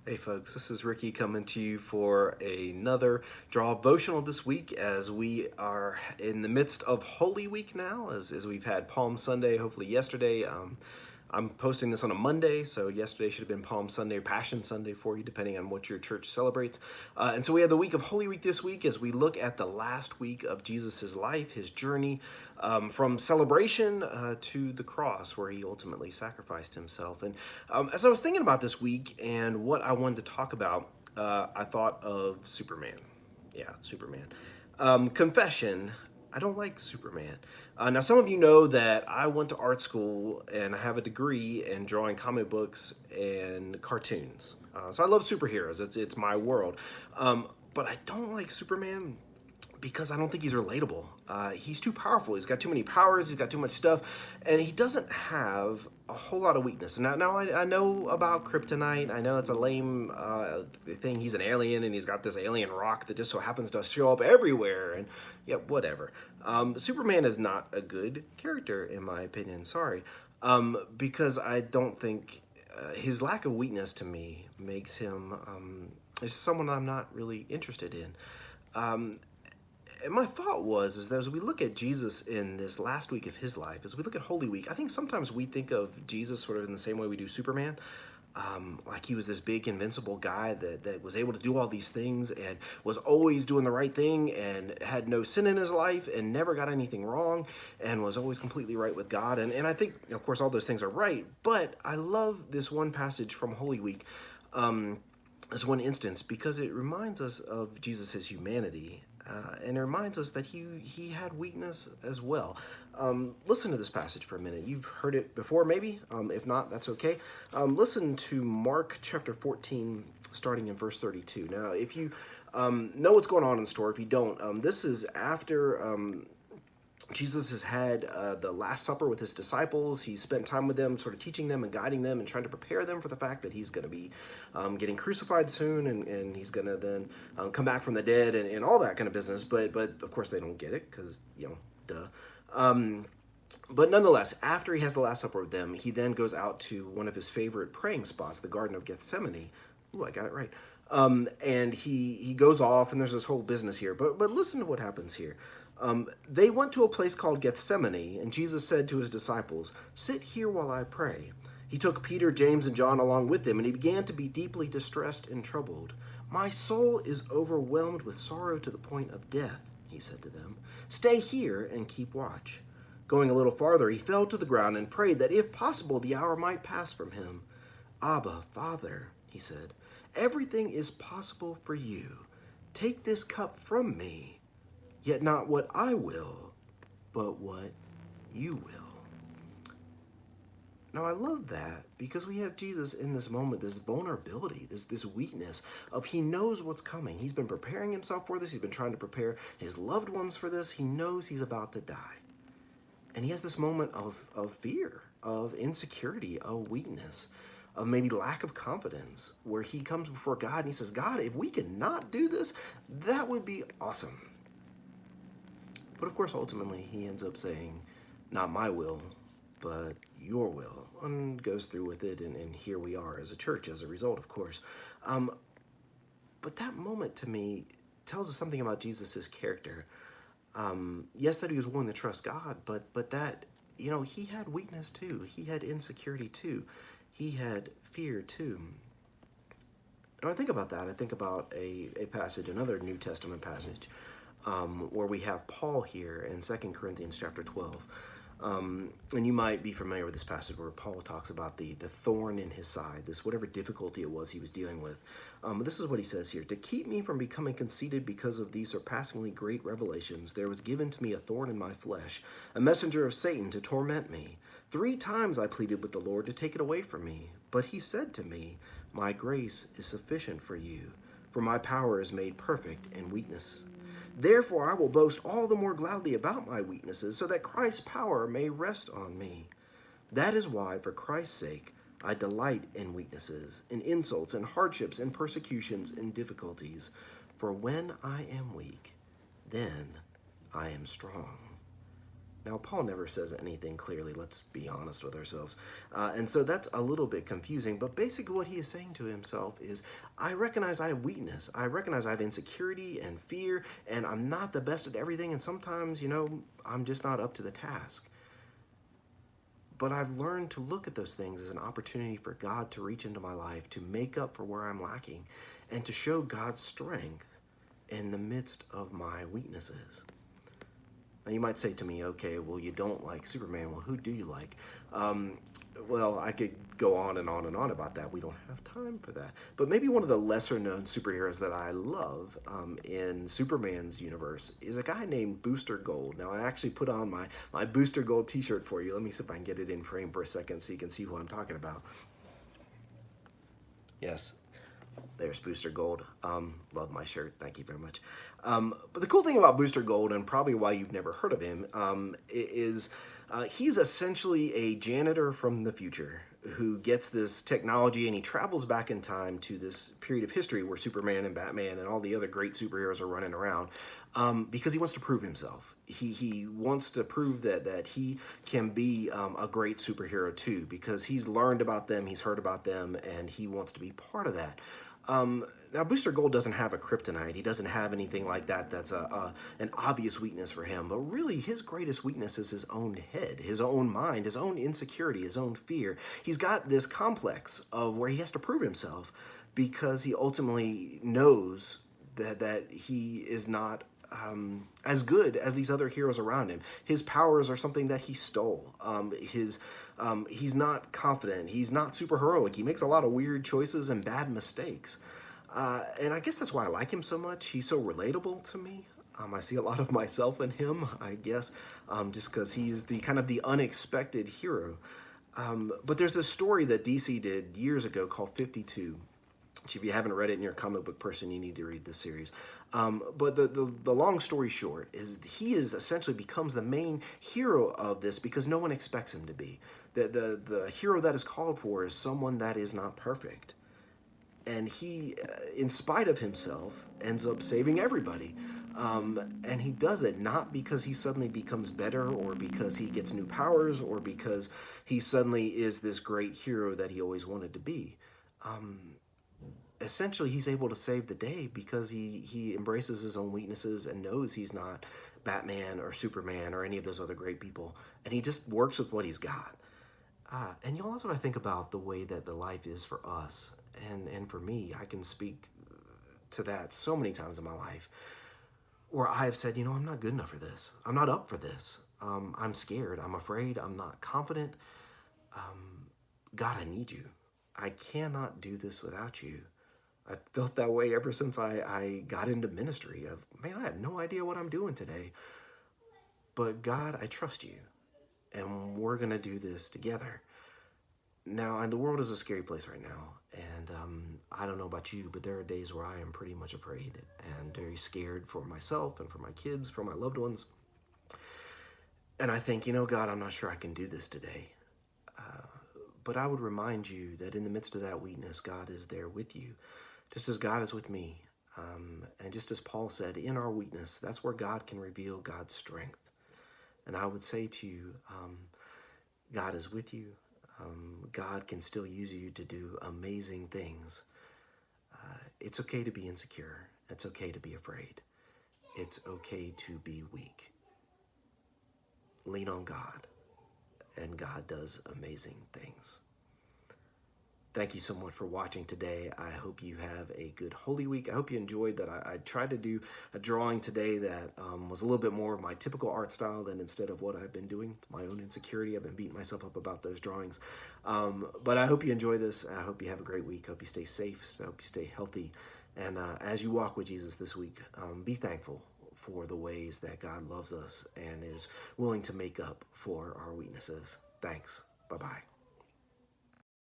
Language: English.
Hey folks, this is Ricky coming to you for another Drawvotional this week as we are in the midst of Holy Week now, as we've had Palm Sunday, hopefully yesterday. I'm posting this on a Monday, so yesterday should have been Palm Sunday or Passion Sunday for you, depending on what your church celebrates. And so we have the week of Holy Week this week as we look at the last week of Jesus' life, his journey from celebration to the cross, where he ultimately sacrificed himself. And as I was thinking about this week and what I wanted to talk about, I thought of Superman. Yeah, Superman. Confession. I don't like Superman. Now, some of you know that I went to art school and I have a degree in drawing comic books and cartoons. So I love superheroes. It's my world. But I don't like Superman because I don't think he's relatable. He's too powerful. He's got too many powers. He's got too much stuff, and he doesn't have a whole lot of weakness. Now I know about kryptonite. I know it's a lame thing. He's an alien, and he's got this alien rock that just so happens to show up everywhere. And yeah, whatever. Superman is not a good character, in my opinion. Sorry, because I don't think his lack of weakness to me makes him is someone I'm not really interested in. And my thought was that as we look at Jesus in this last week of his life, as we look at Holy Week, I think sometimes we think of Jesus sort of in the same way we do Superman. Like he was this big invincible guy that was able to do all these things and was always doing the right thing and had no sin in his life and never got anything wrong and was always completely right with God. And I think, of course, all those things are right. But I love this one passage from Holy Week, this one instance, because it reminds us of Jesus' humanity. And it reminds us that he had weakness as well. Listen to this passage for a minute. You've heard it before, maybe. If not, that's okay. Listen to Mark chapter 14, starting in verse 32. Now, if you know what's going on in the story, if you don't, this is after Jesus has had the Last Supper with his disciples. He spent time with them, sort of teaching them and guiding them and trying to prepare them for the fact that he's going to be getting crucified soon and he's going to then come back from the dead and all that kind of business. But of course they don't get it because, duh. But nonetheless, after he has the Last Supper with them, he then goes out to one of his favorite praying spots, the Garden of Gethsemane. Ooh, I got it right. And he goes off, and there's this whole business here. But listen to what happens here. They went to a place called Gethsemane, and Jesus said to his disciples, "Sit here while I pray." He took Peter, James, and John along with him, and he began to be deeply distressed and troubled. "My soul is overwhelmed with sorrow to the point of death," he said to them. "Stay here and keep watch." Going a little farther, he fell to the ground and prayed that if possible the hour might pass from him. "Abba, Father," he said, "everything is possible for you. Take this cup from me. Yet not what I will, but what you will." Now, I love that because we have Jesus in this moment, this vulnerability, this weakness of he knows what's coming. He's been preparing himself for this. He's been trying to prepare his loved ones for this. He knows he's about to die. And he has this moment of fear, of insecurity, of weakness, of maybe lack of confidence, where he comes before God and he says, "God, if we could not do this, that would be awesome." But of course, ultimately, he ends up saying, "Not my will, but your will," and goes through with it, and here we are as a church as a result, of course. But that moment, to me, tells us something about Jesus' character. Yes, that he was willing to trust God, but that, he had weakness too. He had insecurity too. He had fear too. And I think about that. I think about a passage, another New Testament passage, where we have Paul here in 2 Corinthians chapter 12. And you might be familiar with this passage where Paul talks about the thorn in his side, this whatever difficulty it was he was dealing with. This is what he says here: "To keep me from becoming conceited because of these surpassingly great revelations, there was given to me a thorn in my flesh, a messenger of Satan to torment me. 3 times I pleaded with the Lord to take it away from me. But he said to me, 'My grace is sufficient for you, for my power is made perfect in weakness.' Therefore I will boast all the more gladly about my weaknesses, so that Christ's power may rest on me. That is why, for Christ's sake, I delight in weaknesses, in insults, in hardships, in persecutions, in difficulties. For when I am weak, then I am strong." Now, Paul never says anything clearly, let's be honest with ourselves. And so that's a little bit confusing, but basically what he is saying to himself is, I recognize I have weakness. I recognize I have insecurity and fear, and I'm not the best at everything, and sometimes, I'm just not up to the task. But I've learned to look at those things as an opportunity for God to reach into my life, to make up for where I'm lacking, and to show God's strength in the midst of my weaknesses. Now, you might say to me, okay, well, you don't like Superman. Well, who do you like? Well, I could go on and on and on about that. We don't have time for that. But maybe one of the lesser-known superheroes that I love in Superman's universe is a guy named Booster Gold. Now, I actually put on my Booster Gold t-shirt for you. Let me see if I can get it in frame for a second so you can see who I'm talking about. Yes. There's Booster Gold. Love my shirt. Thank you very much. But the cool thing about Booster Gold, and probably why you've never heard of him, is he's essentially a janitor from the future who gets this technology, and he travels back in time to this period of history where Superman and Batman and all the other great superheroes are running around, because he wants to prove himself. He wants to prove that he can be a great superhero too, because he's learned about them, he's heard about them, and he wants to be part of that. Now, Booster Gold doesn't have a kryptonite. He doesn't have anything like that that's an obvious weakness for him. But really, his greatest weakness is his own head, his own mind, his own insecurity, his own fear. He's got this complex of where he has to prove himself because he ultimately knows that he is not as good as these other heroes around him. His powers are something that he stole. He's not confident. He's not super heroic. He makes a lot of weird choices and bad mistakes. And I guess that's why I like him so much. He's so relatable to me. I see a lot of myself in him, I guess, just because he's the kind of the unexpected hero. But there's this story that DC did years ago called 52. If you haven't read it and you're a comic book person, you need to read this series. But the long story short is he essentially becomes the main hero of this because no one expects him to be. The hero that is called for is someone that is not perfect. And he, in spite of himself, ends up saving everybody. And he does it not because he suddenly becomes better or because he gets new powers or because he suddenly is this great hero that he always wanted to be. Essentially, he's able to save the day because he embraces his own weaknesses and knows he's not Batman or Superman or any of those other great people. And he just works with what he's got. And y'all, that's what I think about the way that the life is for us. And for me, I can speak to that so many times in my life where I've said, I'm not good enough for this. I'm not up for this. I'm scared. I'm afraid. I'm not confident. God, I need you. I cannot do this without you. I felt that way ever since I got into ministry of, man, I have no idea what I'm doing today. But God, I trust you. And we're going to do this together. Now, and the world is a scary place right now. And I don't know about you, but there are days where I am pretty much afraid and very scared for myself and for my kids, for my loved ones. And I think, God, I'm not sure I can do this today. But I would remind you that in the midst of that weakness, God is there with you. Just as God is with me. And just as Paul said, in our weakness, that's where God can reveal God's strength. And I would say to you, God is with you. God can still use you to do amazing things. It's okay to be insecure. It's okay to be afraid. It's okay to be weak. Lean on God, and God does amazing things. Thank you so much for watching today. I hope you have a good Holy Week. I hope you enjoyed that. I tried to do a drawing today that was a little bit more of my typical art style than instead of what I've been doing. My own insecurity. I've been beating myself up about those drawings. But I hope you enjoy this. I hope you have a great week. I hope you stay safe. I hope you stay healthy. And as you walk with Jesus this week, be thankful for the ways that God loves us and is willing to make up for our weaknesses. Thanks. Bye-bye.